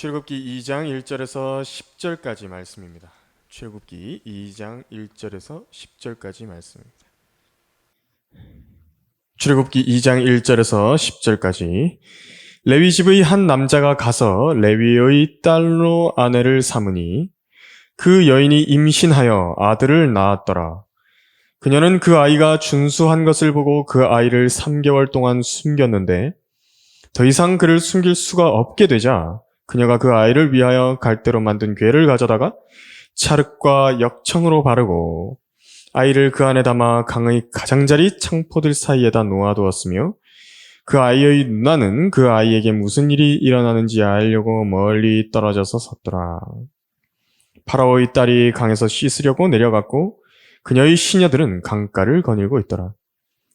출애굽기 2장 1절에서 10절까지 말씀입니다. 출애굽기 2장 1절에서 10절까지 말씀입니다. 출애굽기 2장 1절에서 10절까지 레위 집의 한 남자가 가서 레위의 딸로 아내를 삼으니 그 여인이 임신하여 아들을 낳았더라. 그녀는 그 아이가 준수한 것을 보고 그 아이를 3개월 동안 숨겼는데 더 이상 그를 숨길 수가 없게 되자 그녀가 그 아이를 위하여 갈대로 만든 궤를 가져다가 찰흙과 역청으로 바르고 아이를 그 안에 담아 강의 가장자리 창포들 사이에다 놓아두었으며 그 아이의 누나는 그 아이에게 무슨 일이 일어나는지 알려고 멀리 떨어져서 섰더라. 파라오의 딸이 강에서 씻으려고 내려갔고 그녀의 시녀들은 강가를 거닐고 있더라.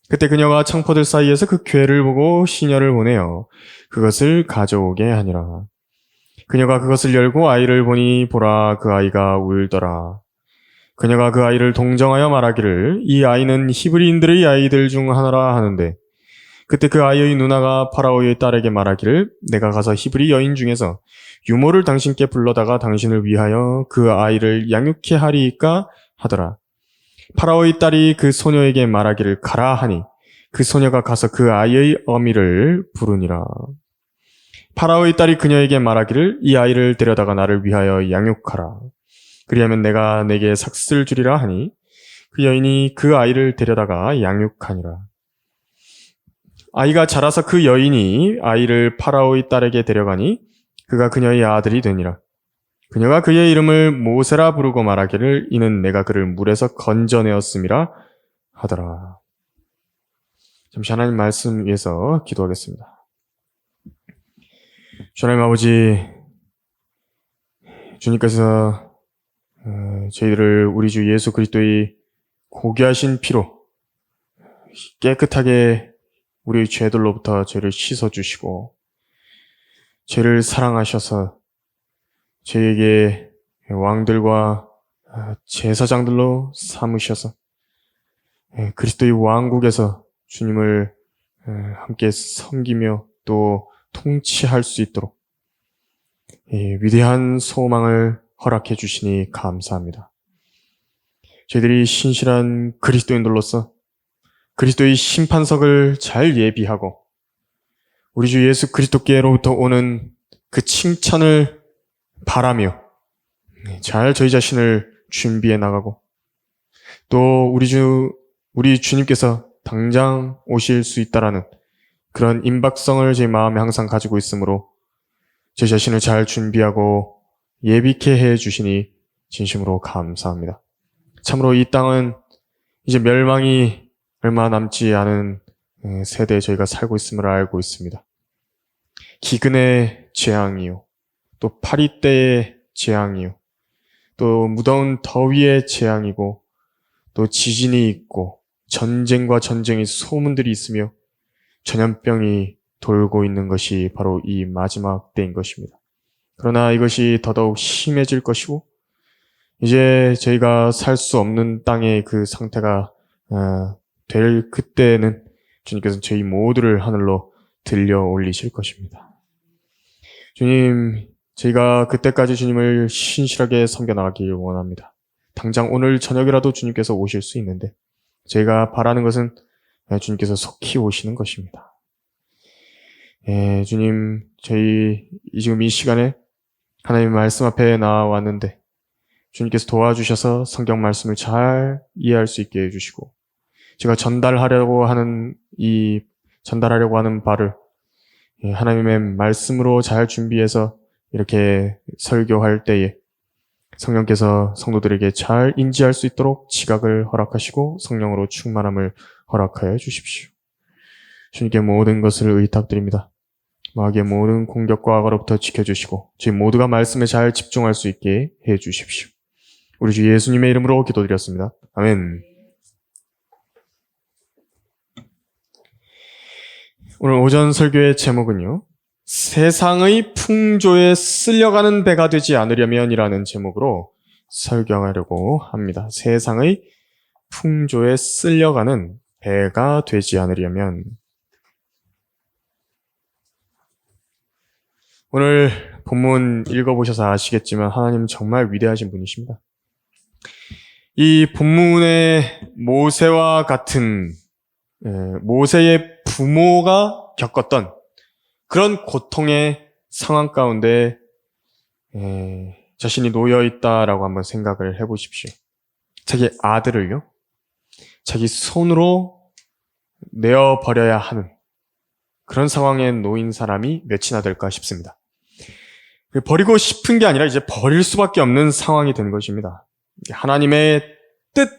그때 그녀가 창포들 사이에서 그 궤를 보고 시녀를 보내어 그것을 가져오게 하니라. 그녀가 그것을 열고 아이를 보니 보라 그 아이가 울더라. 그녀가 그 아이를 동정하여 말하기를 이 아이는 히브리인들의 아이들 중 하나라 하는데 그때 그 아이의 누나가 파라오의 딸에게 말하기를 내가 가서 히브리 여인 중에서 유모를 당신께 불러다가 당신을 위하여 그 아이를 양육케 하리이까 하더라. 파라오의 딸이 그 소녀에게 말하기를 가라 하니 그 소녀가 가서 그 아이의 어미를 부르니라. 파라오의 딸이 그녀에게 말하기를 이 아이를 데려다가 나를 위하여 양육하라. 그리하면 내가 내게 삭슬 주리라 하니 그 여인이 그 아이를 데려다가 양육하니라. 아이가 자라서 그 여인이 아이를 파라오의 딸에게 데려가니 그가 그녀의 아들이 되니라. 그녀가 그의 이름을 모세라 부르고 말하기를 이는 내가 그를 물에서 건져내었음이라 하더라. 잠시 하나님 말씀 위해서 기도하겠습니다. 하나님 아버지, 주님께서 저희들을 우리 주 예수 그리스도의 고귀하신 피로 깨끗하게 우리의 죄들로부터 죄를 씻어주시고 죄를 사랑하셔서 저희에게 왕들과 제사장들로 삼으셔서 그리스도의 왕국에서 주님을 함께 섬기며 또 통치할 수 있도록 위대한 소망을 허락해 주시니 감사합니다. 저희들이 신실한 그리스도인들로서 그리스도의 심판석을 잘 예비하고 우리 주 예수 그리스도께로부터 오는 그 칭찬을 바라며 잘 저희 자신을 준비해 나가고 또 우리 주님께서 당장 오실 수 있다라는 그런 임박성을 제 마음에 항상 가지고 있으므로 제 자신을 잘 준비하고 예비케 해 주시니 진심으로 감사합니다. 참으로 이 땅은 이제 멸망이 얼마 남지 않은 세대에 저희가 살고 있음을 알고 있습니다. 기근의 재앙이요, 또 파리때의 재앙이요, 또 무더운 더위의 재앙이고, 또 지진이 있고, 전쟁과 전쟁의 소문들이 있으며, 전염병이 돌고 있는 것이 바로 이 마지막 때인 것입니다. 그러나 이것이 더더욱 심해질 것이고, 이제 저희가 살 수 없는 땅의 그 상태가 될 그때는 주님께서는 저희 모두를 하늘로 들려 올리실 것입니다. 주님, 저희가 그때까지 주님을 신실하게 섬겨나가길 원합니다. 당장 오늘 저녁이라도 주님께서 오실 수 있는데 저희가 바라는 것은 주님께서 속히 오시는 것입니다. 주님, 저희 지금 이 시간에 하나님의 말씀 앞에 나왔는데 주님께서 도와주셔서 성경 말씀을 잘 이해할 수 있게 해주시고 제가 전달하려고 하는 바를 하나님의 말씀으로 잘 준비해서 이렇게 설교할 때에 성령께서 성도들에게 잘 인지할 수 있도록 지각을 허락하시고 성령으로 충만함을 허락하여 주십시오. 주님께 모든 것을 의탁드립니다. 마귀의 모든 공격과 악으로부터 지켜주시고 저희 모두가 말씀에 잘 집중할 수 있게 해주십시오. 우리 주 예수님의 이름으로 기도드렸습니다. 아멘. 오늘 오전 설교의 제목은요, 세상의 풍조에 쓸려가는 배가 되지 않으려면이라는 제목으로 설교하려고 합니다. 세상의 풍조에 쓸려가는 배가 되지 않으려면. 오늘 본문 읽어보셔서 아시겠지만 하나님은 정말 위대하신 분이십니다. 이 본문의 모세와 같은 모세의 부모가 겪었던 그런 고통의 상황 가운데 자신이 놓여 있다라고 한번 생각을 해보십시오. 자기 아들을요, 자기 손으로 내어버려야 하는 그런 상황에 놓인 사람이 몇이나 될까 싶습니다. 버리고 싶은 게 아니라 이제 버릴 수밖에 없는 상황이 된 것입니다. 하나님의 뜻,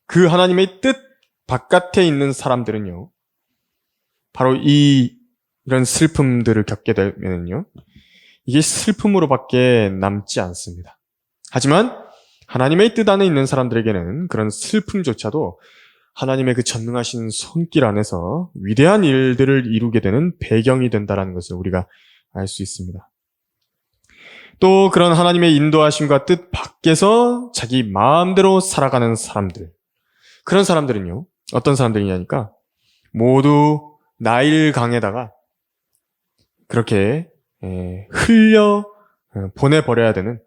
그 하나님의 뜻 바깥에 있는 사람들은요, 바로 이런 슬픔들을 겪게 되면요, 이게 슬픔으로밖에 남지 않습니다. 하지만 하나님의 뜻 안에 있는 사람들에게는 그런 슬픔조차도 하나님의 그 전능하신 손길 안에서 위대한 일들을 이루게 되는 배경이 된다는 것을 우리가 알 수 있습니다. 또 그런 하나님의 인도하심과 뜻 밖에서 자기 마음대로 살아가는 사람들, 그런 사람들은요, 어떤 사람들이냐니까 모두 나일강에다가 그렇게 흘려 보내버려야 되는,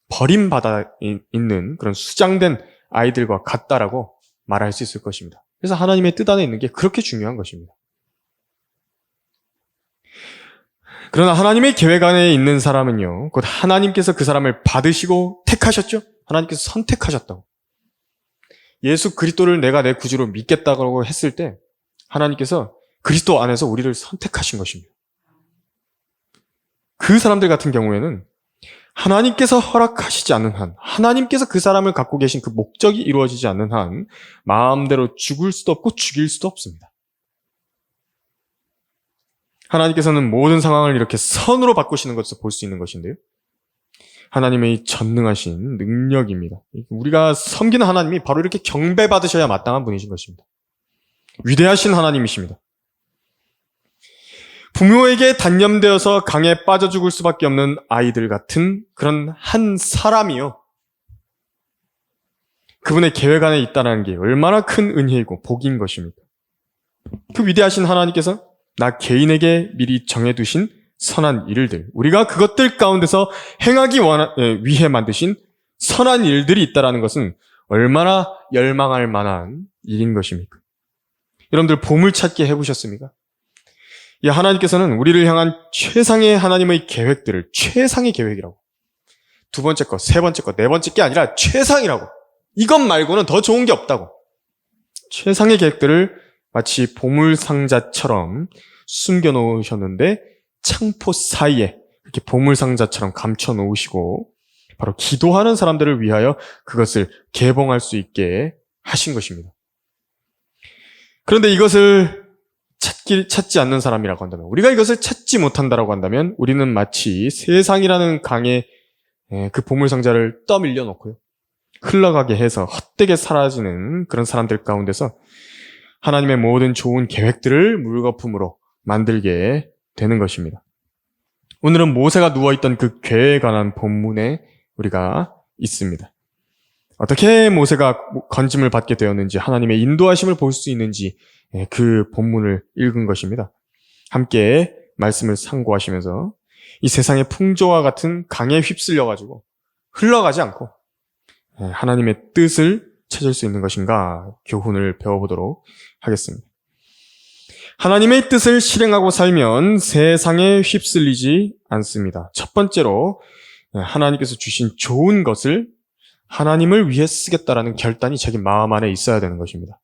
버림받아 있는 그런 수장된 아이들과 같다라고 말할 수 있을 것입니다. 그래서 하나님의 뜻 안에 있는 게 그렇게 중요한 것입니다. 그러나 하나님의 계획 안에 있는 사람은요, 곧 하나님께서 그 사람을 받으시고 택하셨죠? 하나님께서 선택하셨다고. 예수 그리스도를 내가 내 구주로 믿겠다고 했을 때 하나님께서 그리스도 안에서 우리를 선택하신 것입니다. 그 사람들 같은 경우에는 하나님께서 허락하시지 않는 한, 하나님께서 그 사람을 갖고 계신 그 목적이 이루어지지 않는 한 마음대로 죽을 수도 없고 죽일 수도 없습니다. 하나님께서는 모든 상황을 이렇게 선으로 바꾸시는 것을 볼 수 있는 것인데요, 하나님의 전능하신 능력입니다. 우리가 섬기는 하나님이 바로 이렇게 경배받으셔야 마땅한 분이신 것입니다. 위대하신 하나님이십니다. 부모에게 단념되어서 강에 빠져 죽을 수밖에 없는 아이들 같은 그런 한 사람이요, 그분의 계획 안에 있다는 게 얼마나 큰 은혜이고 복인 것입니까? 그 위대하신 하나님께서 나 개인에게 미리 정해두신 선한 일들, 우리가 그것들 가운데서 행하기 위해 만드신 선한 일들이 있다는 것은 얼마나 열망할 만한 일인 것입니까? 여러분들 보물찾기 해보셨습니까? 이 하나님께서는 우리를 향한 최상의 하나님의 계획들을, 최상의 계획이라고, 두 번째 거, 세 번째 거, 네 번째 게 아니라 최상이라고, 이것 말고는 더 좋은 게 없다고, 최상의 계획들을 마치 보물상자처럼 숨겨놓으셨는데 창포 사이에 이렇게 보물상자처럼 감춰놓으시고 바로 기도하는 사람들을 위하여 그것을 개봉할 수 있게 하신 것입니다. 그런데 이것을 찾지 않는 사람이라고 한다면, 우리가 이것을 찾지 못한다라고 한다면 우리는 마치 세상이라는 강에 그 보물상자를 떠밀려 놓고요, 흘러가게 해서 헛되게 사라지는 그런 사람들 가운데서 하나님의 모든 좋은 계획들을 물거품으로 만들게 되는 것입니다. 오늘은 모세가 누워있던 그 궤에 관한 본문에 우리가 있습니다. 어떻게 모세가 건짐을 받게 되었는지, 하나님의 인도하심을 볼 수 있는지 그 본문을 읽은 것입니다. 함께 말씀을 상고하시면서 이 세상의 풍조와 같은 강에 휩쓸려가지고 흘러가지 않고 하나님의 뜻을 찾을 수 있는 것인가 교훈을 배워보도록 하겠습니다. 하나님의 뜻을 실행하고 살면 세상에 휩쓸리지 않습니다. 첫 번째로 하나님께서 주신 좋은 것을 하나님을 위해 쓰겠다라는 결단이 자기 마음 안에 있어야 되는 것입니다.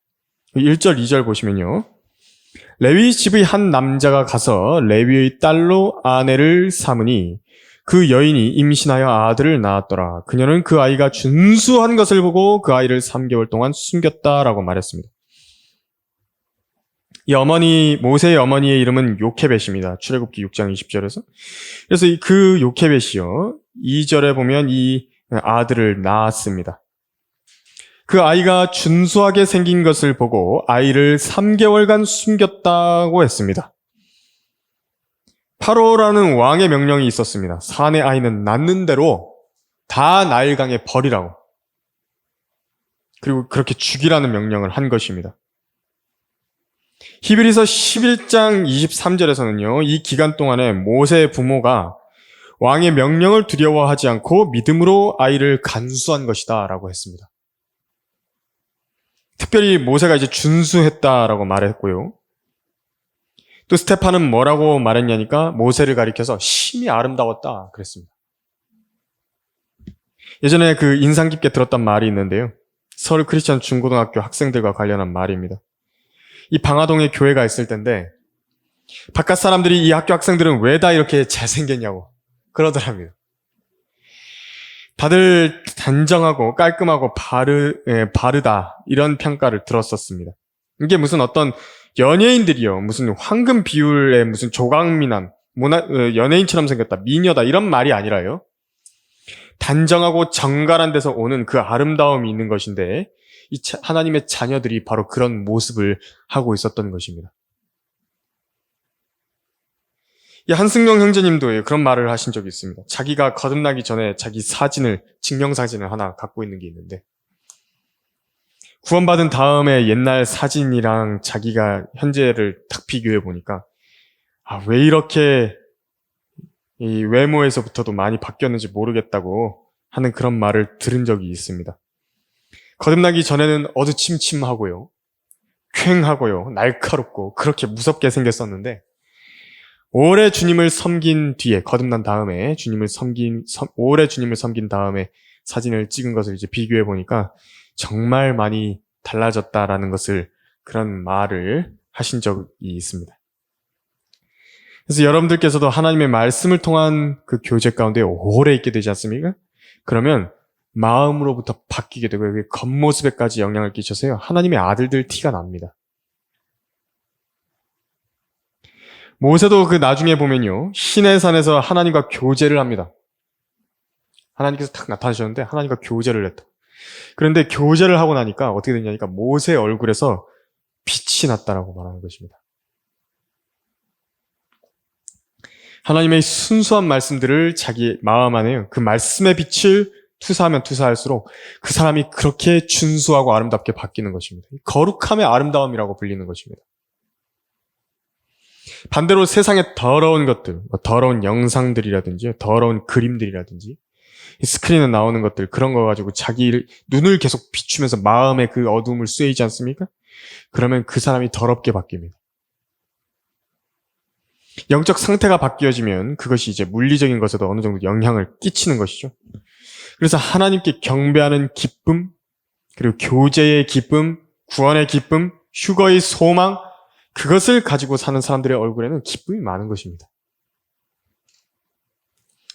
1절, 2절 보시면요, 레위 집의 한 남자가 가서 레위의 딸로 아내를 삼으니 그 여인이 임신하여 아들을 낳았더라. 그녀는 그 아이가 준수한 것을 보고 그 아이를 3개월 동안 숨겼다라고 말했습니다. 이 어머니, 모세의 어머니의 이름은 요케벳입니다. 출애굽기 6장 20절에서. 그래서 그 요케벳이요, 2절에 보면 이 아들을 낳았습니다. 그 아이가 준수하게 생긴 것을 보고 아이를 3개월간 숨겼다고 했습니다. 파로라는 왕의 명령이 있었습니다. 산의 아이는 낳는 대로 다 나일강에 버리라고. 그리고 그렇게 죽이라는 명령을 한 것입니다. 히브리서 11장 23절에서는요, 이 기간 동안에 모세의 부모가 왕의 명령을 두려워하지 않고 믿음으로 아이를 간수한 것이다 라고 했습니다. 특별히 모세가 이제 준수했다라고 말했고요. 또 스테판은 뭐라고 말했냐니까 모세를 가리켜서 심히 아름다웠다 그랬습니다. 예전에 그 인상 깊게 들었던 말이 있는데요. 서울 크리스천 중고등학교 학생들과 관련한 말입니다. 이 방화동에 교회가 있을 텐데 바깥 사람들이 이 학교 학생들은 왜 다 이렇게 잘생겼냐고 그러더랍니다. 다들 단정하고 깔끔하고 바르다 이런 평가를 들었었습니다. 이게 무슨 어떤 연예인들이요. 무슨 황금 비율의 무슨 조각미남, 연예인처럼 생겼다, 미녀다 이런 말이 아니라요. 단정하고 정갈한 데서 오는 그 아름다움이 있는 것인데 이 하나님의 자녀들이 바로 그런 모습을 하고 있었던 것입니다. 이 한승용 형제님도 그런 말을 하신 적이 있습니다. 자기가 거듭나기 전에 자기 증명사진을 하나 갖고 있는 게 있는데 구원받은 다음에 옛날 사진이랑 자기가 현재를 딱 비교해 보니까 왜 이렇게 이 외모에서부터도 많이 바뀌었는지 모르겠다고 하는 그런 말을 들은 적이 있습니다. 거듭나기 전에는 어두침침하고요, 퀭하고요, 날카롭고 그렇게 무섭게 생겼었는데 오래 주님을 섬긴 뒤에 거듭난 다음에 오래 주님을 섬긴 다음에 사진을 찍은 것을 이제 비교해 보니까 정말 많이 달라졌다라는 것을 그런 말을 하신 적이 있습니다. 그래서 여러분들께서도 하나님의 말씀을 통한 그 교제 가운데 오래 있게 되지 않습니까? 그러면 마음으로부터 바뀌게 되고 겉모습에까지 영향을 끼쳐서요. 하나님의 아들들 티가 납니다. 모세도 그 나중에 보면요. 시내산에서 하나님과 교제를 합니다. 하나님께서 탁 나타나셨는데 하나님과 교제를 했다. 그런데 교제를 하고 나니까 어떻게 됐냐니까 모세 얼굴에서 빛이 났다라고 말하는 것입니다. 하나님의 순수한 말씀들을 자기 마음 안에 그 말씀의 빛을 투사하면 투사할수록 그 사람이 그렇게 준수하고 아름답게 바뀌는 것입니다. 거룩함의 아름다움이라고 불리는 것입니다. 반대로 세상의 더러운 것들, 더러운 영상들이라든지 더러운 그림들이라든지 스크린에 나오는 것들 그런 거 가지고 자기 눈을 계속 비추면서 마음의 그 어두움을 쐬이지 않습니까? 그러면 그 사람이 더럽게 바뀝니다. 영적 상태가 바뀌어지면 그것이 이제 물리적인 것에도 어느 정도 영향을 끼치는 것이죠. 그래서 하나님께 경배하는 기쁨, 그리고 교제의 기쁨, 구원의 기쁨, 휴거의 소망, 그것을 가지고 사는 사람들의 얼굴에는 기쁨이 많은 것입니다.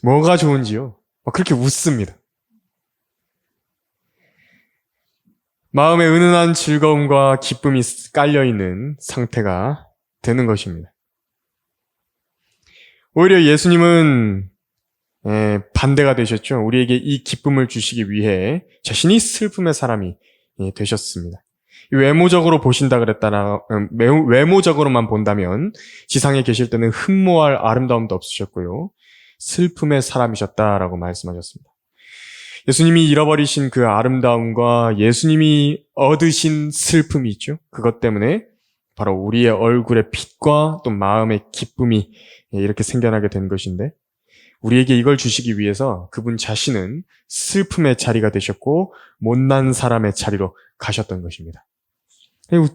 뭐가 좋은지요? 그렇게 웃습니다. 마음에 은은한 즐거움과 기쁨이 깔려있는 상태가 되는 것입니다. 오히려 예수님은 반대가 되셨죠. 우리에게 이 기쁨을 주시기 위해 자신이 슬픔의 사람이 되셨습니다. 외모적으로 보신다 외모적으로만 본다면 지상에 계실 때는 흠모할 아름다움도 없으셨고요. 슬픔의 사람이셨다라고 말씀하셨습니다. 예수님이 잃어버리신 그 아름다움과 예수님이 얻으신 슬픔이 있죠. 그것 때문에 바로 우리의 얼굴의 빛과 또 마음의 기쁨이 이렇게 생겨나게 된 것인데 우리에게 이걸 주시기 위해서 그분 자신은 슬픔의 자리가 되셨고 못난 사람의 자리로 가셨던 것입니다.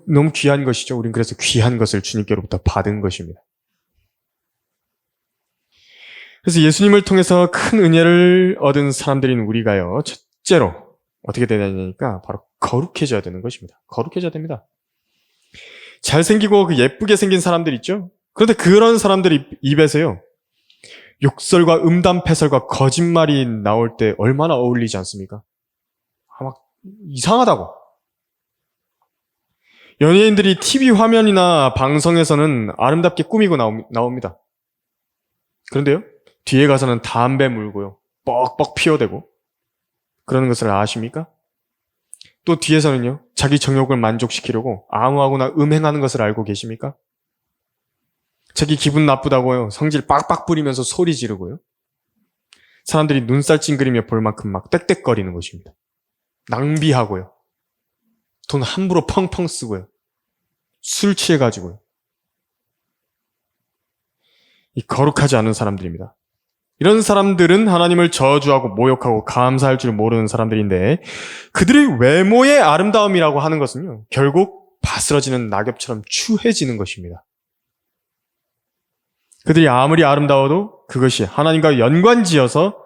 너무 귀한 것이죠. 우린 그래서 귀한 것을 주님께로부터 받은 것입니다. 그래서 예수님을 통해서 큰 은혜를 얻은 사람들인 우리가요. 첫째로 어떻게 되냐니까 바로 거룩해져야 되는 것입니다. 거룩해져야 됩니다. 잘생기고 예쁘게 생긴 사람들 있죠? 그런데 그런 사람들 입에서요. 욕설과 음담패설과 거짓말이 나올 때 얼마나 어울리지 않습니까? 막 이상하다고. 연예인들이 TV 화면이나 방송에서는 아름답게 꾸미고 나옵니다. 그런데요, 뒤에 가서는 담배 물고요, 뻑뻑 피워대고 그러는 것을 아십니까? 또 뒤에서는요, 자기 정욕을 만족시키려고 아무하고나 음행하는 것을 알고 계십니까? 자기 기분 나쁘다고요, 성질 빡빡 부리면서 소리 지르고요. 사람들이 눈살 찡그리며 볼 만큼 막 떽떽거리는 것입니다. 낭비하고요. 돈 함부로 펑펑 쓰고요. 술 취해가지고요. 이 거룩하지 않은 사람들입니다. 이런 사람들은 하나님을 저주하고 모욕하고 감사할 줄 모르는 사람들인데 그들의 외모의 아름다움이라고 하는 것은요, 결국 바스러지는 낙엽처럼 추해지는 것입니다. 그들이 아무리 아름다워도 그것이 하나님과 연관지어서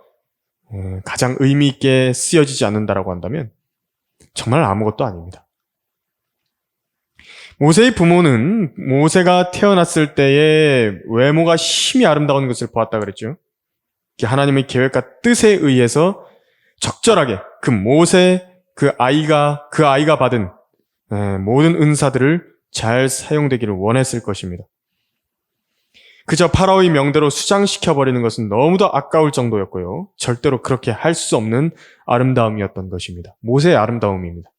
가장 의미 있게 쓰여지지 않는다라고 한다면 정말 아무것도 아닙니다. 모세의 부모는 모세가 태어났을 때의 외모가 심히 아름다운 것을 보았다 그랬죠. 하나님의 계획과 뜻에 의해서 적절하게 그 모세, 그 아이가 받은 모든 은사들을 잘 사용되기를 원했을 것입니다. 그저 파라오의 명대로 수장시켜버리는 것은 너무도 아까울 정도였고요. 절대로 그렇게 할 수 없는 아름다움이었던 것입니다. 모세의 아름다움입니다.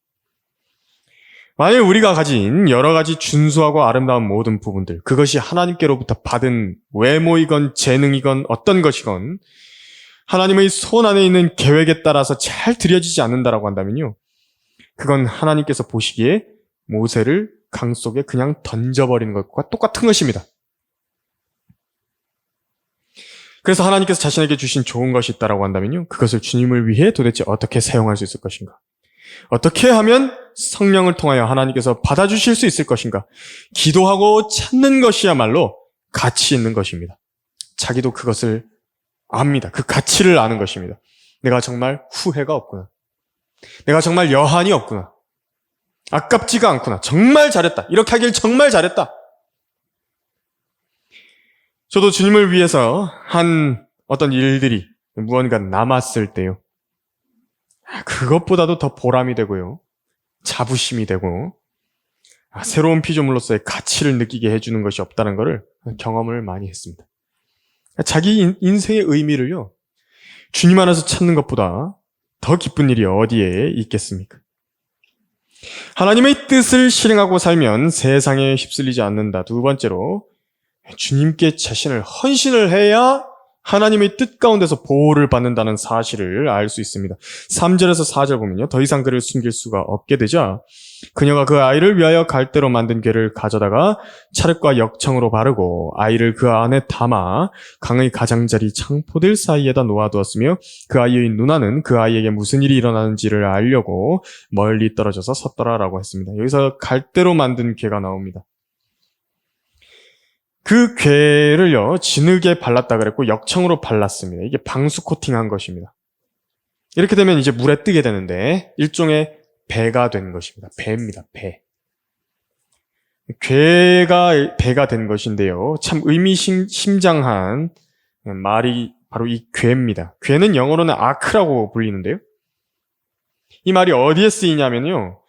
만일 우리가 가진 여러 가지 준수하고 아름다운 모든 부분들, 그것이 하나님께로부터 받은 외모이건 재능이건 어떤 것이건 하나님의 손 안에 있는 계획에 따라서 잘 들여지지 않는다라고 한다면요, 그건 하나님께서 보시기에 모세를 강 속에 그냥 던져버리는 것과 똑같은 것입니다. 그래서 하나님께서 자신에게 주신 좋은 것이 있다라고 한다면요, 그것을 주님을 위해 도대체 어떻게 사용할 수 있을 것인가? 어떻게 하면 성령을 통하여 하나님께서 받아주실 수 있을 것인가? 기도하고 찾는 것이야말로 가치 있는 것입니다. 자기도 그것을 압니다. 그 가치를 아는 것입니다. 내가 정말 후회가 없구나. 내가 정말 여한이 없구나. 아깝지가 않구나. 정말 잘했다. 이렇게 하길 정말 잘했다. 저도 주님을 위해서 한 어떤 일들이 무언가 남았을 때요, 그것보다도 더 보람이 되고요, 자부심이 되고, 새로운 피조물로서의 가치를 느끼게 해주는 것이 없다는 것을 경험을 많이 했습니다. 자기 인생의 의미를요, 주님 안에서 찾는 것보다 더 기쁜 일이 어디에 있겠습니까? 하나님의 뜻을 실행하고 살면 세상에 휩쓸리지 않는다. 두 번째로, 주님께 자신을 헌신을 해야 하나님의 뜻 가운데서 보호를 받는다는 사실을 알 수 있습니다. 3절에서 4절 보면요, 더 이상 그를 숨길 수가 없게 되자 그녀가 그 아이를 위하여 갈대로 만든 궤를 가져다가 찰흙과 역청으로 바르고 아이를 그 안에 담아 강의 가장자리 창포들 사이에다 놓아두었으며 그 아이의 누나는 그 아이에게 무슨 일이 일어나는지를 알려고 멀리 떨어져서 섰더라라고 했습니다. 여기서 갈대로 만든 궤가 나옵니다. 그 궤를요, 진흙에 발랐다 그랬고 역청으로 발랐습니다. 이게 방수 코팅한 것입니다. 이렇게 되면 이제 물에 뜨게 되는데 일종의 배가 된 것입니다. 배입니다. 배. 궤가 배가 된 것인데요, 참 의미심장한 말이 바로 이 궤입니다. 궤는 영어로는 아크라고 불리는데요, 이 말이 어디에 쓰이냐면요,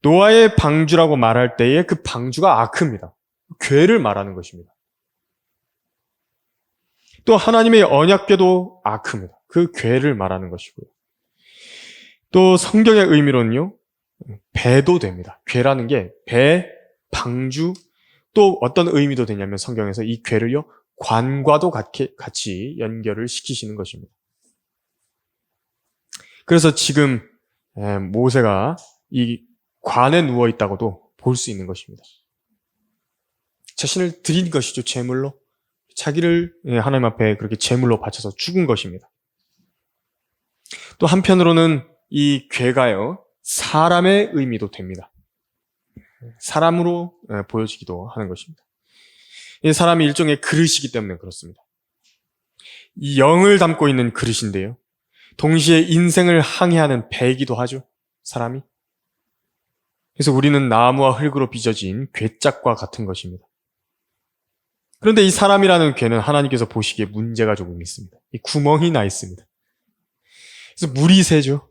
노아의 방주라고 말할 때에 그 방주가 아크입니다. 궤를 말하는 것입니다. 또 하나님의 언약궤도 아크입니다. 그 궤를 말하는 것이고요. 또 성경의 의미로는요, 배도 됩니다. 궤라는 게 배, 방주, 또 어떤 의미도 되냐면 성경에서 이 궤를요, 관과도 같이 연결을 시키시는 것입니다. 그래서 지금 모세가 이 관에 누워 있다고도 볼 수 있는 것입니다. 자신을 드린 것이죠, 제물로. 자기를 하나님 앞에 그렇게 제물로 바쳐서 죽은 것입니다. 또 한편으로는 이 궤가요, 사람의 의미도 됩니다. 사람으로 보여지기도 하는 것입니다. 이 사람이 일종의 그릇이기 때문에 그렇습니다. 이 영을 담고 있는 그릇인데요, 동시에 인생을 항해하는 배이기도 하죠, 사람이. 그래서 우리는 나무와 흙으로 빚어진 궤짝과 같은 것입니다. 그런데 이 사람이라는 궤는 하나님께서 보시기에 문제가 조금 있습니다. 이 구멍이 나 있습니다. 그래서 물이 새죠.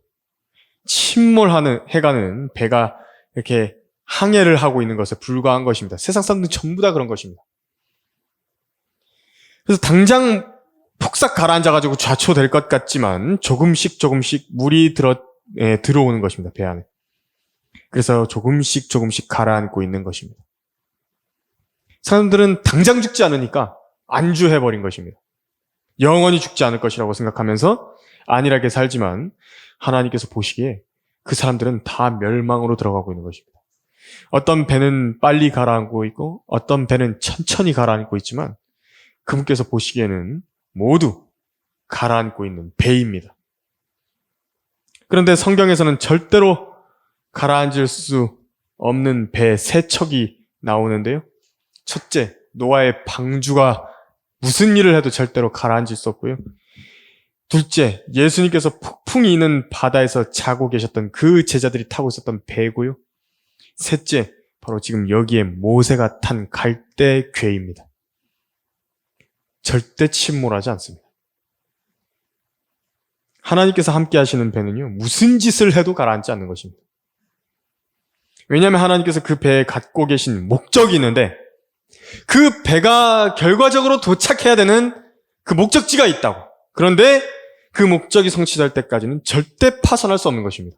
침몰해가는 배가 이렇게 항해를 하고 있는 것에 불과한 것입니다. 세상 사람들은 전부 다 그런 것입니다. 그래서 당장 폭삭 가라앉아가지고 좌초될 것 같지만 조금씩 물이 들어오는 것입니다, 배 안에. 그래서 조금씩 가라앉고 있는 것입니다. 사람들은 당장 죽지 않으니까 안주해버린 것입니다. 영원히 죽지 않을 것이라고 생각하면서 안일하게 살지만 하나님께서 보시기에 그 사람들은 다 멸망으로 들어가고 있는 것입니다. 어떤 배는 빨리 가라앉고 있고 어떤 배는 천천히 가라앉고 있지만 그분께서 보시기에는 모두 가라앉고 있는 배입니다. 그런데 성경에서는 절대로 가라앉을 수 없는 배 세 척이 나오는데요. 첫째, 노아의 방주가 무슨 일을 해도 절대로 가라앉을 수 없고요. 둘째, 예수님께서 폭풍이 있는 바다에서 자고 계셨던 그 제자들이 타고 있었던 배고요. 셋째, 바로 지금 여기에 모세가 탄 갈대 궤입니다. 절대 침몰하지 않습니다. 하나님께서 함께 하시는 배는요, 무슨 짓을 해도 가라앉지 않는 것입니다. 왜냐하면 하나님께서 그 배에 갖고 계신 목적이 있는데 그 배가 결과적으로 도착해야 되는 그 목적지가 있다고. 그런데 그 목적이 성취될 때까지는 절대 파산할 수 없는 것입니다.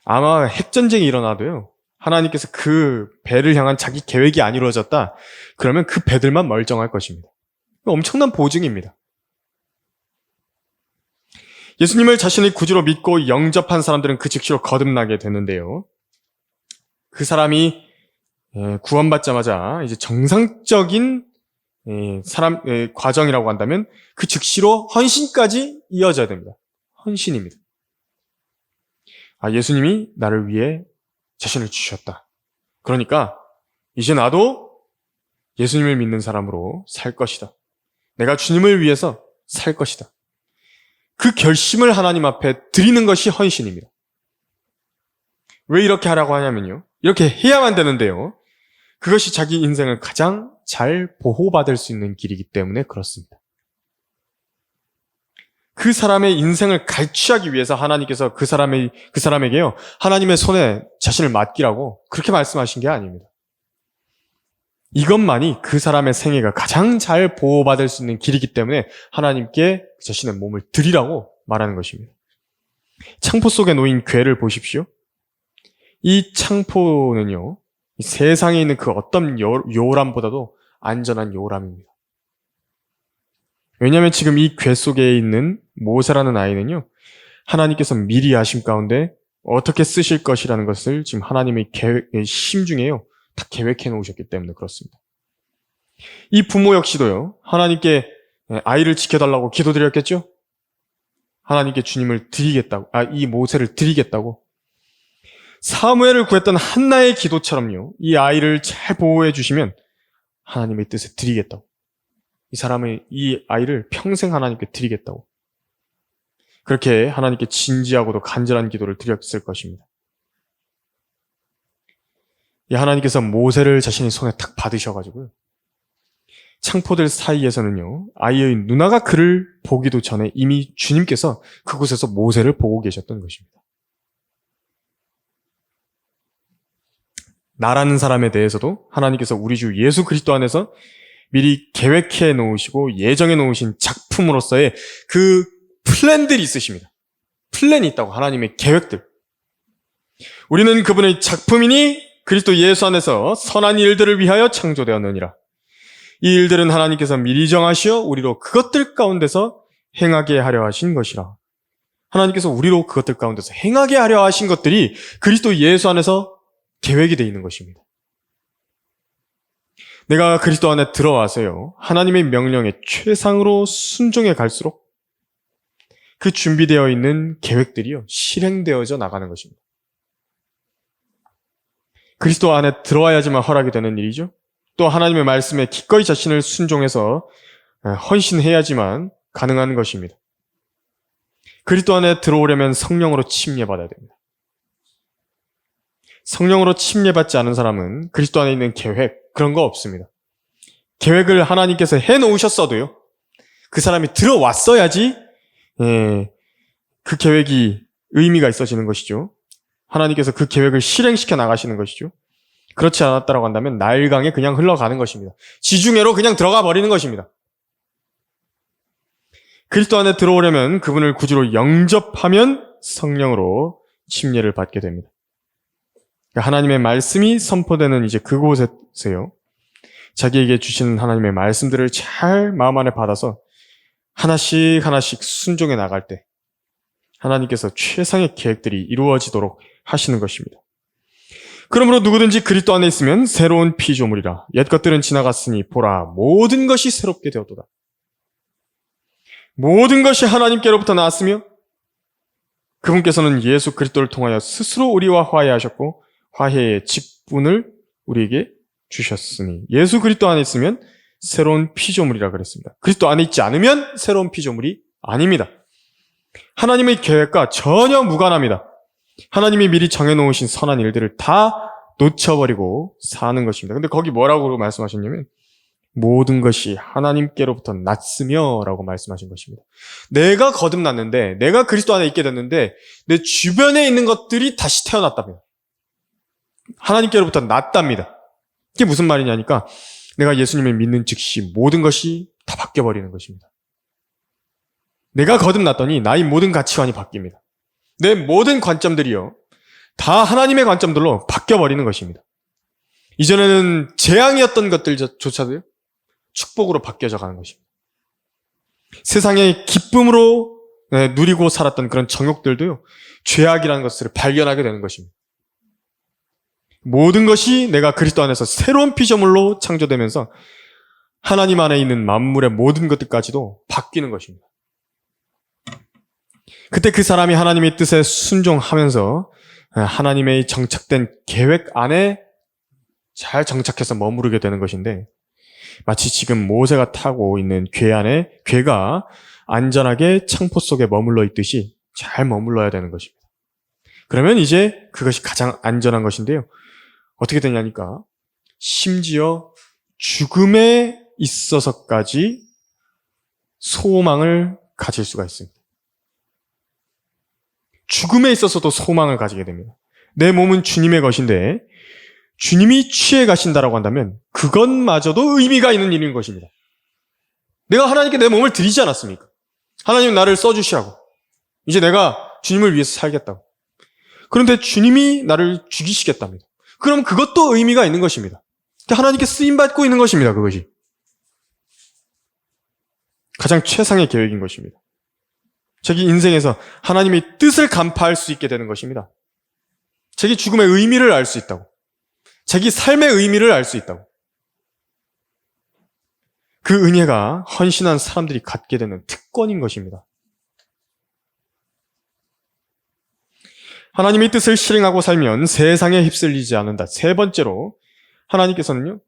아마 핵전쟁이 일어나도요, 하나님께서 그 배를 향한 자기 계획이 안 이루어졌다, 그러면 그 배들만 멀쩡할 것입니다. 엄청난 보증입니다. 예수님을 자신의 구주로 믿고 영접한 사람들은 그 즉시로 거듭나게 되는데요. 그 사람이 구원받자마자 이제 정상적인 과정이라고 한다면 그 즉시로 헌신까지 이어져야 됩니다. 헌신입니다. 예수님이 나를 위해 자신을 주셨다. 그러니까 이제 나도 예수님을 믿는 사람으로 살 것이다. 내가 주님을 위해서 살 것이다. 그 결심을 하나님 앞에 드리는 것이 헌신입니다. 왜 이렇게 하라고 하냐면요, 이렇게 해야만 되는데요, 그것이 자기 인생을 가장 잘 보호받을 수 있는 길이기 때문에 그렇습니다. 그 사람의 인생을 갈취하기 위해서 하나님께서 그 사람에게요, 하나님의 손에 자신을 맡기라고 그렇게 말씀하신 게 아닙니다. 이것만이 그 사람의 생애가 가장 잘 보호받을 수 있는 길이기 때문에 하나님께 자신의 몸을 드리라고 말하는 것입니다. 창포 속에 놓인 궤를 보십시오. 이 창포는요, 이 세상에 있는 그 어떤 요람보다도 안전한 요람입니다. 왜냐하면 지금 이 궤 속에 있는 모세라는 아이는요, 하나님께서 미리 아심 가운데 어떻게 쓰실 것이라는 것을 지금 하나님의 심중에요, 다 계획해 놓으셨기 때문에 그렇습니다. 이 부모 역시도요, 하나님께 아이를 지켜달라고 기도드렸겠죠? 하나님께 주님을 드리겠다고, 이 모세를 드리겠다고. 사무엘을 구했던 한나의 기도처럼요, 이 아이를 잘 보호해 주시면 하나님의 뜻에 드리겠다고. 이 아이를 평생 하나님께 드리겠다고. 그렇게 하나님께 진지하고도 간절한 기도를 드렸을 것입니다. 하나님께서 모세를 자신의 손에 탁 받으셔가지고요, 창포들 사이에서는요, 아이의 누나가 그를 보기도 전에 이미 주님께서 그곳에서 모세를 보고 계셨던 것입니다. 나라는 사람에 대해서도 하나님께서 우리 주 예수 그리스도 안에서 미리 계획해 놓으시고 예정해 놓으신 작품으로서의 그 플랜들이 있으십니다. 플랜이 있다고, 하나님의 계획들. 우리는 그분의 작품이니 그리스도 예수 안에서 선한 일들을 위하여 창조되었느니라. 이 일들은 하나님께서 미리 정하시어 우리로 그것들 가운데서 행하게 하려 하신 것이라. 하나님께서 우리로 그것들 가운데서 행하게 하려 하신 것들이 그리스도 예수 안에서 계획이 되어 있는 것입니다. 내가 그리스도 안에 들어와서요, 하나님의 명령에 최상으로 순종해 갈수록 그 준비되어 있는 계획들이요, 실행되어져 나가는 것입니다. 그리스도 안에 들어와야지만 허락이 되는 일이죠. 또 하나님의 말씀에 기꺼이 자신을 순종해서 헌신해야지만 가능한 것입니다. 그리스도 안에 들어오려면 성령으로 침례받아야 됩니다. 성령으로 침례받지 않은 사람은 그리스도 안에 있는 계획, 그런 거 없습니다. 계획을 하나님께서 해놓으셨어도요, 그 사람이 들어왔어야지 그 계획이 의미가 있어지는 것이죠. 하나님께서 그 계획을 실행시켜 나가시는 것이죠. 그렇지 않았다라고 한다면 나일강에 그냥 흘러가는 것입니다. 지중해로 그냥 들어가 버리는 것입니다. 그리스도 안에 들어오려면 그분을 구주로 영접하면 성령으로 침례를 받게 됩니다. 하나님의 말씀이 선포되는 이제 그곳에서요, 자기에게 주시는 하나님의 말씀들을 잘 마음 안에 받아서 하나씩 하나씩 순종해 나갈 때 하나님께서 최상의 계획들이 이루어지도록 하시는 것입니다. 그러므로 누구든지 그리스도 안에 있으면 새로운 피조물이라. 옛 것들은 지나갔으니 보라, 모든 것이 새롭게 되었도다. 모든 것이 하나님께로부터 나왔으며 그분께서는 예수 그리스도를 통하여 스스로 우리와 화해하셨고 화해의 직분을 우리에게 주셨으니 예수 그리스도 안에 있으면 새로운 피조물이라 그랬습니다. 그리스도 안에 있지 않으면 새로운 피조물이 아닙니다. 하나님의 계획과 전혀 무관합니다. 하나님이 미리 정해놓으신 선한 일들을 다 놓쳐버리고 사는 것입니다. 근데 거기 뭐라고 말씀하셨냐면 모든 것이 하나님께로부터 났으며 라고 말씀하신 것입니다. 내가 거듭났는데 내가 그리스도 안에 있게 됐는데 내 주변에 있는 것들이 다시 태어났답니다. 하나님께로부터 났답니다. 이게 무슨 말이냐니까 내가 예수님을 믿는 즉시 모든 것이 다 바뀌어버리는 것입니다. 내가 거듭났더니 나의 모든 가치관이 바뀝니다. 내 모든 관점들이요 다 하나님의 관점들로 바뀌어버리는 것입니다. 이전에는 재앙이었던 것들조차도 축복으로 바뀌어져 가는 것입니다. 세상의 기쁨으로 누리고 살았던 그런 정욕들도요 죄악이라는 것을 발견하게 되는 것입니다. 모든 것이 내가 그리스도 안에서 새로운 피조물로 창조되면서 하나님 안에 있는 만물의 모든 것들까지도 바뀌는 것입니다. 그때 그 사람이 하나님의 뜻에 순종하면서 하나님의 정착된 계획 안에 잘 정착해서 머무르게 되는 것인데 마치 지금 모세가 타고 있는 궤가 안전하게 창포 속에 머물러 있듯이 잘 머물러야 되는 것입니다. 그러면 이제 그것이 가장 안전한 것인데요. 어떻게 되냐니까 심지어 죽음에 있어서까지 소망을 가질 수가 있습니다. 죽음에 있어서도 소망을 가지게 됩니다. 내 몸은 주님의 것인데 주님이 취해 가신다라고 한다면 그것마저도 의미가 있는 일인 것입니다. 내가 하나님께 내 몸을 드리지 않았습니까? 하나님 나를 써주시라고. 이제 내가 주님을 위해서 살겠다고. 그런데 주님이 나를 죽이시겠답니다. 그럼 그것도 의미가 있는 것입니다. 하나님께 쓰임받고 있는 것입니다. 그것이. 가장 최상의 계획인 것입니다. 자기 인생에서 하나님의 뜻을 간파할 수 있게 되는 것입니다. 자기 죽음의 의미를 알 수 있다고. 자기 삶의 의미를 알 수 있다고. 그 은혜가 헌신한 사람들이 갖게 되는 특권인 것입니다. 하나님의 뜻을 실행하고 살면 세상에 휩쓸리지 않는다. 세 번째로 하나님께서는요,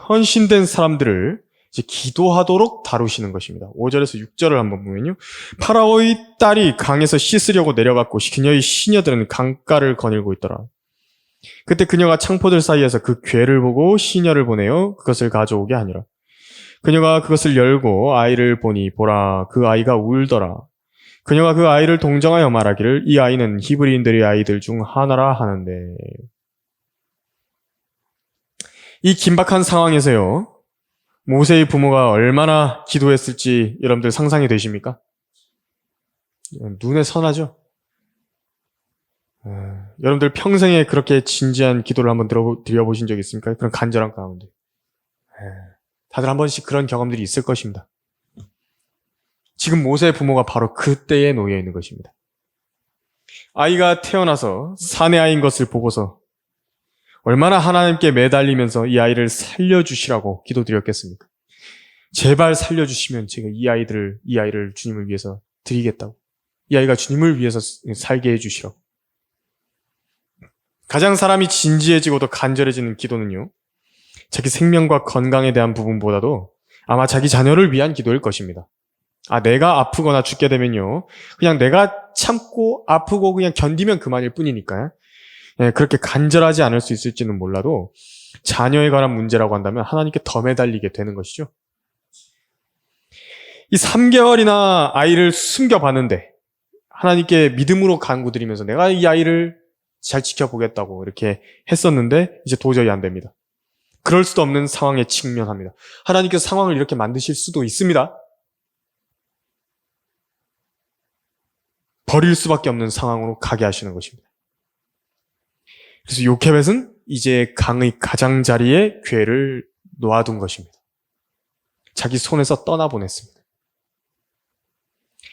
헌신된 사람들을 이제 기도하도록 다루시는 것입니다. 5절에서 6절을 한번 보면요. 파라오의 딸이 강에서 씻으려고 내려갔고 그녀의 시녀들은 강가를 거닐고 있더라. 그때 그녀가 창포들 사이에서 그 궤를 보고 시녀를 보내어 그것을 가져오게 하니라. 그녀가 그것을 열고 아이를 보니 보라 그 아이가 울더라. 그녀가 그 아이를 동정하여 말하기를 이 아이는 히브리인들의 아이들 중 하나라 하는데 이 긴박한 상황에서요. 모세의 부모가 얼마나 기도했을지 여러분들 상상이 되십니까? 눈에 선하죠? 여러분들 평생에 그렇게 진지한 기도를 한번 드려보신 적 있습니까? 그런 간절한 가운데. 다들 한 번씩 그런 경험들이 있을 것입니다. 지금 모세의 부모가 바로 그때에 놓여 있는 것입니다. 아이가 태어나서 사내 아이인 것을 보고서 얼마나 하나님께 매달리면서 이 아이를 살려주시라고 기도드렸겠습니까? 제발 살려주시면 제가 이 아이를 주님을 위해서 드리겠다고. 이 아이가 주님을 위해서 살게 해주시라고. 가장 사람이 진지해지고도 간절해지는 기도는요, 자기 생명과 건강에 대한 부분보다도 아마 자기 자녀를 위한 기도일 것입니다. 내가 아프거나 죽게 되면요, 그냥 내가 참고 아프고 그냥 견디면 그만일 뿐이니까요. 그렇게 간절하지 않을 수 있을지는 몰라도 자녀에 관한 문제라고 한다면 하나님께 더 매달리게 되는 것이죠. 이 3개월이나 아이를 숨겨봤는데 하나님께 믿음으로 간구드리면서 내가 이 아이를 잘 지켜보겠다고 이렇게 했었는데 이제 도저히 안 됩니다. 그럴 수도 없는 상황에 직면합니다. 하나님께서 상황을 이렇게 만드실 수도 있습니다. 버릴 수밖에 없는 상황으로 가게 하시는 것입니다. 그래서 요케벳은 이제 강의 가장자리에 궤를 놓아둔 것입니다. 자기 손에서 떠나보냈습니다.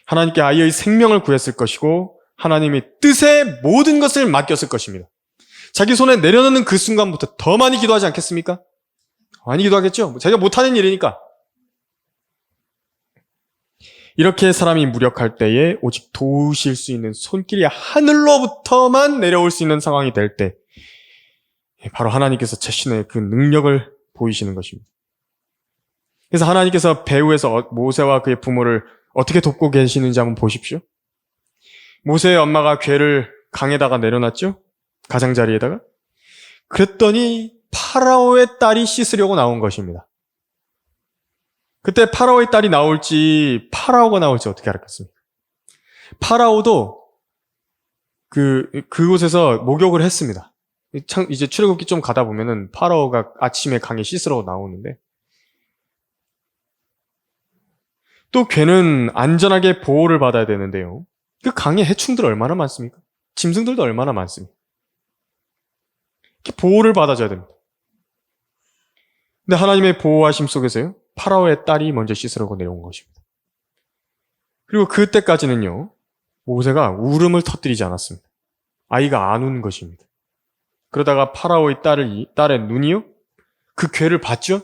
하나님께 아이의 생명을 구했을 것이고 하나님의 뜻에 모든 것을 맡겼을 것입니다. 자기 손에 내려놓는 그 순간부터 더 많이 기도하지 않겠습니까? 많이 기도하겠죠? 자기가 못하는 일이니까. 이렇게 사람이 무력할 때에 오직 도우실 수 있는 손길이 하늘로부터만 내려올 수 있는 상황이 될 때, 바로 하나님께서 자신의 그 능력을 보이시는 것입니다. 그래서 하나님께서 배후에서 모세와 그의 부모를 어떻게 돕고 계시는지 한번 보십시오. 모세의 엄마가 괴를 강에다가 내려놨죠? 가장자리에다가. 그랬더니 파라오의 딸이 씻으려고 나온 것입니다. 그때 파라오의 딸이 나올지 파라오가 나올지 어떻게 알았겠습니까? 파라오도 그곳에서 목욕을 했습니다. 이제 출애굽기 좀 가다 보면은 파라오가 아침에 강에 씻으러 나오는데, 또 괴는 안전하게 보호를 받아야 되는데요. 그 강에 해충들 얼마나 많습니까? 짐승들도 얼마나 많습니까? 보호를 받아줘야 됩니다. 근데 하나님의 보호하심 속에서요, 파라오의 딸이 먼저 씻으려고 내려온 것입니다. 그리고 그때까지는요, 모세가 울음을 터뜨리지 않았습니다. 아이가 안 우는 것입니다. 그러다가 파라오의 딸의 눈이요, 그 괴를 봤죠?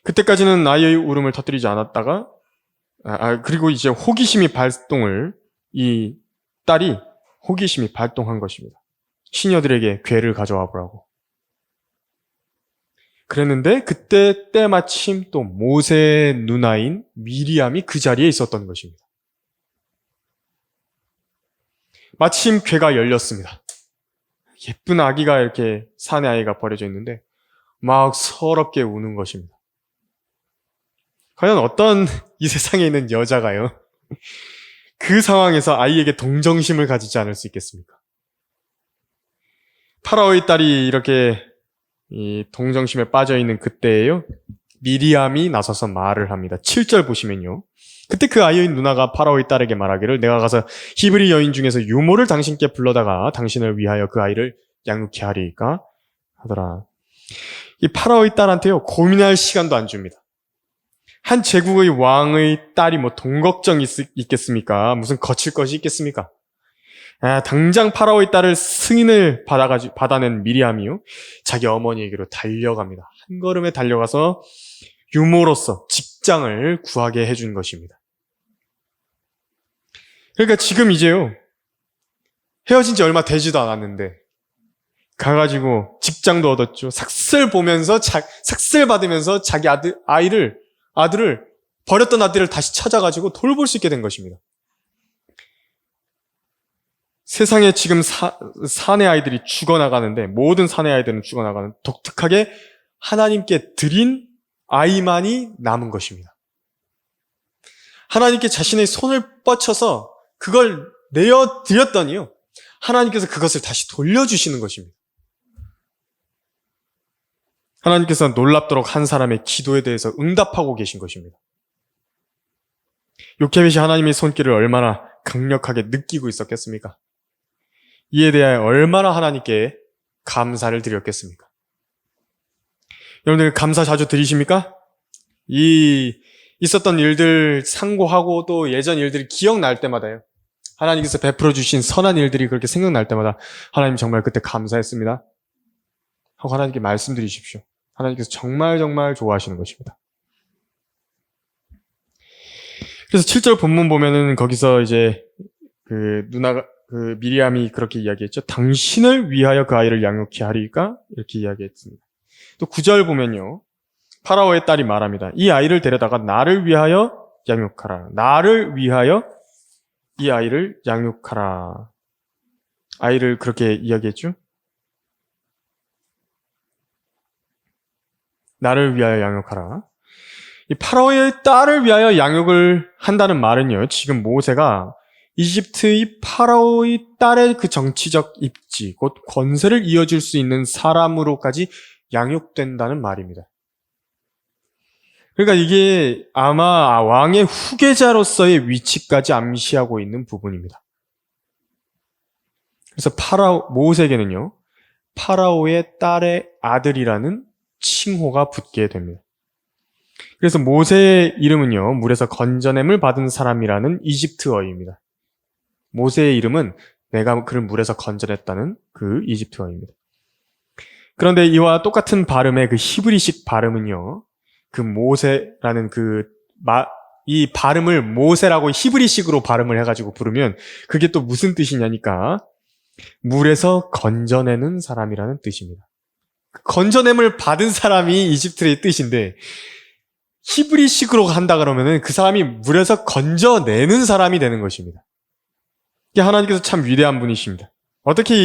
그때까지는 아이의 울음을 터뜨리지 않았다가, 그리고 이제 이 딸이 호기심이 발동한 것입니다. 시녀들에게 괴를 가져와 보라고. 그랬는데 그때 때마침 또 모세의 누나인 미리암이 그 자리에 있었던 것입니다. 마침 괴가 열렸습니다. 예쁜 아기가 이렇게 산의 아이가 버려져 있는데 막 서럽게 우는 것입니다. 과연 어떤 이 세상에 있는 여자가요, 그 상황에서 아이에게 동정심을 가지지 않을 수 있겠습니까? 파라오의 딸이 이렇게 이 동정심에 빠져있는 그때에요, 미리암이 나서서 말을 합니다. 7절 보시면요, 그때 그 아이의 누나가 파라오의 딸에게 말하기를, 내가 가서 히브리 여인 중에서 유모를 당신께 불러다가 당신을 위하여 그 아이를 양육케 하리이까 하더라. 이 파라오의 딸한테요, 고민할 시간도 안 줍니다. 한 제국의 왕의 딸이 뭐 돈 걱정이 있겠습니까? 무슨 거칠 것이 있겠습니까? 당장 파라오의 딸을 승인을 받아낸 미리암이요, 자기 어머니에게로 달려갑니다. 한 걸음에 달려가서 유모로서 직장을 구하게 해준 것입니다. 그러니까 지금 이제요, 헤어진 지 얼마 되지도 않았는데 가가지고 직장도 얻었죠. 삭슬 받으면서 자기 아들을 버렸던 아들을 다시 찾아가지고 돌볼 수 있게 된 것입니다. 세상에 지금 사내 아이들이 죽어나가는데, 모든 사내 아이들은 죽어나가는, 독특하게 하나님께 드린 아이만이 남은 것입니다. 하나님께 자신의 손을 뻗쳐서 그걸 내어드렸더니요, 하나님께서 그것을 다시 돌려주시는 것입니다. 하나님께서 놀랍도록 한 사람의 기도에 대해서 응답하고 계신 것입니다. 요케벳이 하나님의 손길을 얼마나 강력하게 느끼고 있었겠습니까? 이에 대하여 얼마나 하나님께 감사를 드렸겠습니까? 여러분들 감사 자주 드리십니까? 있었던 일들 상고하고 또 예전 일들이 기억날 때마다요, 하나님께서 베풀어 주신 선한 일들이 그렇게 생각날 때마다 하나님 정말 그때 감사했습니다 하고 하나님께 말씀드리십시오. 하나님께서 정말 정말 좋아하시는 것입니다. 그래서 7절 본문 보면은 거기서 이제 미리암이 그렇게 이야기했죠. 당신을 위하여 그 아이를 양육케 하리까? 이렇게 이야기했습니다. 또 9절 보면요, 파라오의 딸이 말합니다. 이 아이를 데려다가 나를 위하여 양육하라. 나를 위하여 이 아이를 양육하라. 아이를 그렇게 이야기했죠. 나를 위하여 양육하라. 이 파라오의 딸을 위하여 양육을 한다는 말은요, 지금 모세가 이집트의 파라오의 딸의 그 정치적 입지, 곧 권세를 이어줄 수 있는 사람으로까지 양육된다는 말입니다. 그러니까 이게 아마 왕의 후계자로서의 위치까지 암시하고 있는 부분입니다. 그래서 모세에게는요, 파라오의 딸의 아들이라는 칭호가 붙게 됩니다. 그래서 모세의 이름은요, 물에서 건져냄을 받은 사람이라는 이집트어입니다. 모세의 이름은 내가 그를 물에서 건져냈다는 그 이집트어입니다. 그런데 이와 똑같은 발음의 그 히브리식 발음은요, 그 모세라는 그 이 발음을 모세라고 히브리식으로 발음을 해가지고 부르면 그게 또 무슨 뜻이냐니까 물에서 건져내는 사람이라는 뜻입니다. 건져냄을 받은 사람이 이집트의 뜻인데 히브리식으로 한다 그러면은 그 사람이 물에서 건져내는 사람이 되는 것입니다. 하나님께서 참 위대한 분이십니다. 어떻게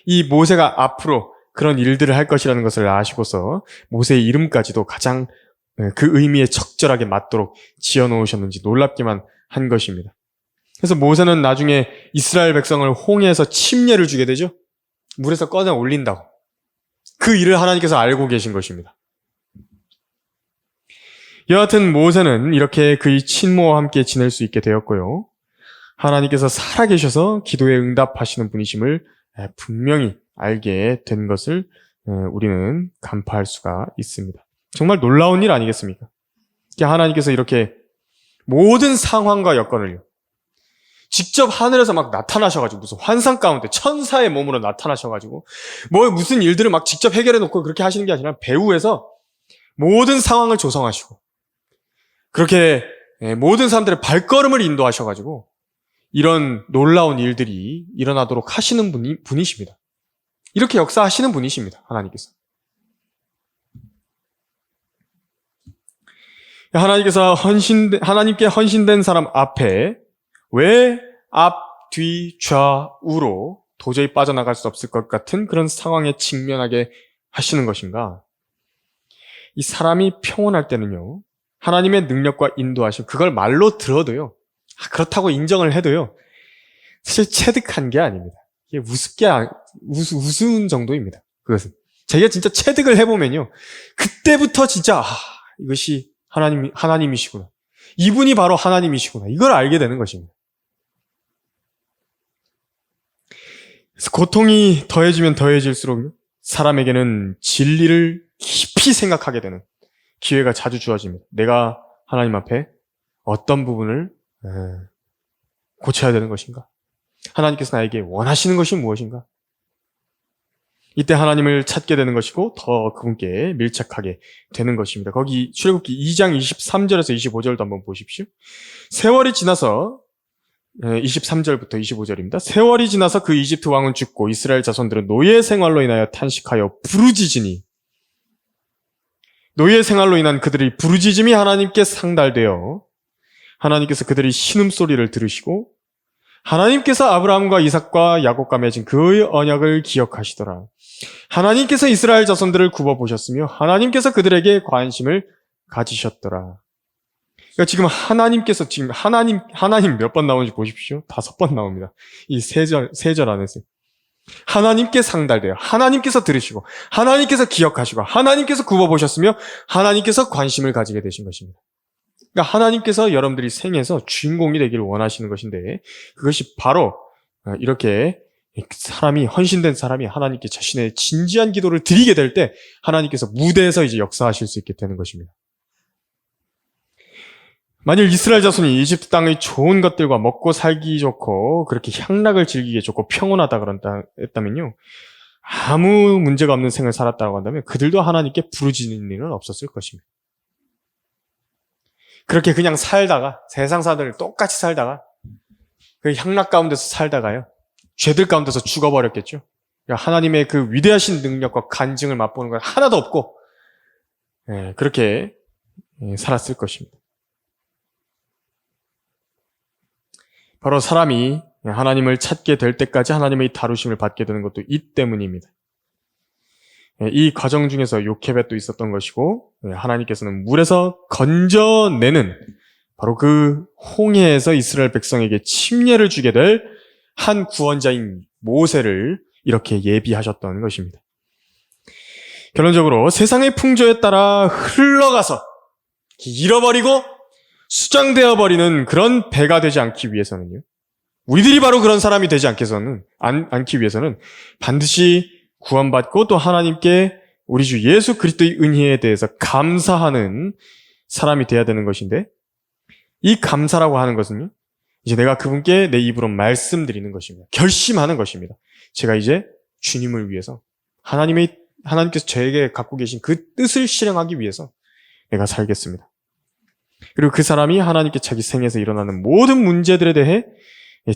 이 모세가 앞으로 그런 일들을 할 것이라는 것을 아시고서 모세의 이름까지도 가장 그 의미에 적절하게 맞도록 지어놓으셨는지 놀랍기만 한 것입니다. 그래서 모세는 나중에 이스라엘 백성을 홍해에서 침례를 주게 되죠. 물에서 꺼내 올린다고. 그 일을 하나님께서 알고 계신 것입니다. 여하튼 모세는 이렇게 그의 친모와 함께 지낼 수 있게 되었고요. 하나님께서 살아계셔서 기도에 응답하시는 분이심을 분명히 알게 된 것을 우리는 간파할 수가 있습니다. 정말 놀라운 일 아니겠습니까? 하나님께서 이렇게 모든 상황과 여건을요, 직접 하늘에서 막 나타나셔가지고 무슨 환상 가운데 천사의 몸으로 나타나셔가지고 무슨 일들을 막 직접 해결해 놓고 그렇게 하시는 게 아니라 배후에서 모든 상황을 조성하시고 그렇게 모든 사람들의 발걸음을 인도하셔가지고 이런 놀라운 일들이 일어나도록 하시는 분이십니다. 이렇게 역사하시는 분이십니다. 하나님께서. 하나님께 헌신된 사람 앞에 왜 앞, 뒤, 좌우로 도저히 빠져나갈 수 없을 것 같은 그런 상황에 직면하게 하시는 것인가? 이 사람이 평온할 때는요, 하나님의 능력과 인도하심, 그걸 말로 들어도요, 그렇다고 인정을 해도요, 사실 체득한 게 아닙니다. 이게 우스운 정도입니다. 그것은. 제가 진짜 체득을 해보면요, 그때부터 진짜, 이것이 하나님이시구나. 이분이 바로 하나님이시구나. 이걸 알게 되는 것입니다. 그래서 고통이 더해지면 더해질수록 사람에게는 진리를 깊이 생각하게 되는 기회가 자주 주어집니다. 내가 하나님 앞에 어떤 부분을 고쳐야 되는 것인가? 하나님께서 나에게 원하시는 것이 무엇인가? 이때 하나님을 찾게 되는 것이고 더 그분께 밀착하게 되는 것입니다. 거기 출애굽기 2장 23절에서 25절도 한번 보십시오. 세월이 지나서 23절부터 25절입니다. 세월이 지나서 그 이집트 왕은 죽고 이스라엘 자손들은 노예 생활로 인하여 탄식하여 부르짖으니 노예 생활로 인한 그들의 부르짖음이 하나님께 상달되어 하나님께서 그들의 신음소리를 들으시고 하나님께서 아브라함과 이삭과 야곱과 맺은 그의 언약을 기억하시더라. 하나님께서 이스라엘 자손들을 굽어보셨으며 하나님께서 그들에게 관심을 가지셨더라. 그러니까 지금 하나님께서 하나님 몇 번 나오는지 보십시오. 5번 나옵니다. 이 세 절 안에서. 하나님께 상달돼요. 하나님께서 들으시고 하나님께서 기억하시고 하나님께서 굽어보셨으며 하나님께서 관심을 가지게 되신 것입니다. 그러니까 하나님께서 여러분들이 생에서 주인공이 되기를 원하시는 것인데 그것이 바로 이렇게 헌신된 사람이 하나님께 자신의 진지한 기도를 드리게 될 때 하나님께서 무대에서 이제 역사하실 수 있게 되는 것입니다. 만일 이스라엘 자손이 이집트 땅의 좋은 것들과 먹고 살기 좋고 그렇게 향락을 즐기기 좋고 평온하다 했다면요, 아무 문제가 없는 생을 살았다고 한다면 그들도 하나님께 부르짖는 일은 없었을 것입니다. 그렇게 그냥 살다가 세상 사람들 똑같이 살다가 그 향락 가운데서 살다가요, 죄들 가운데서 죽어버렸겠죠. 하나님의 그 위대하신 능력과 간증을 맛보는 건 하나도 없고 그렇게 살았을 것입니다. 바로 사람이 하나님을 찾게 될 때까지 하나님의 다루심을 받게 되는 것도 이 때문입니다. 이 과정 중에서 요케벳도 있었던 것이고 하나님께서는 물에서 건져내는 바로 그 홍해에서 이스라엘 백성에게 침례를 주게 될 한 구원자인 모세를 이렇게 예비하셨던 것입니다. 결론적으로 세상의 풍조에 따라 흘러가서 잃어버리고 수장되어 버리는 그런 배가 되지 않기 위해서는요, 우리들이 바로 그런 사람이 되지 않기 위해서는 반드시 구원받고 또 하나님께 우리 주 예수 그리스도의 은혜에 대해서 감사하는 사람이 되어야 되는 것인데, 이 감사라고 하는 것은요, 이제 내가 그분께 내 입으로 말씀드리는 것입니다. 결심하는 것입니다. 제가 이제 주님을 위해서 하나님께서 저에게 갖고 계신 그 뜻을 실행하기 위해서 내가 살겠습니다. 그리고 그 사람이 하나님께 자기 생에서 일어나는 모든 문제들에 대해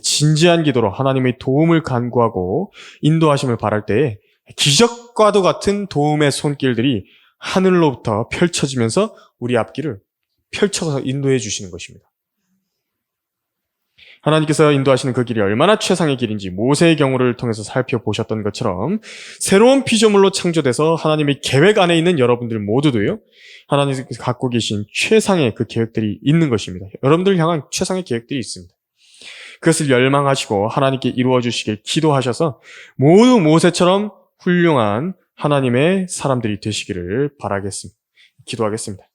진지한 기도로 하나님의 도움을 간구하고 인도하심을 바랄 때에 기적과도 같은 도움의 손길들이 하늘로부터 펼쳐지면서 우리 앞길을 펼쳐서 인도해 주시는 것입니다. 하나님께서 인도하시는 그 길이 얼마나 최상의 길인지 모세의 경우를 통해서 살펴보셨던 것처럼 새로운 피조물로 창조돼서 하나님의 계획 안에 있는 여러분들 모두도요, 하나님께서 갖고 계신 최상의 그 계획들이 있는 것입니다. 여러분들 향한 최상의 계획들이 있습니다. 그것을 열망하시고 하나님께 이루어 주시길 기도하셔서 모두 모세처럼 훌륭한 하나님의 사람들이 되시기를 바라겠습니다. 기도하겠습니다.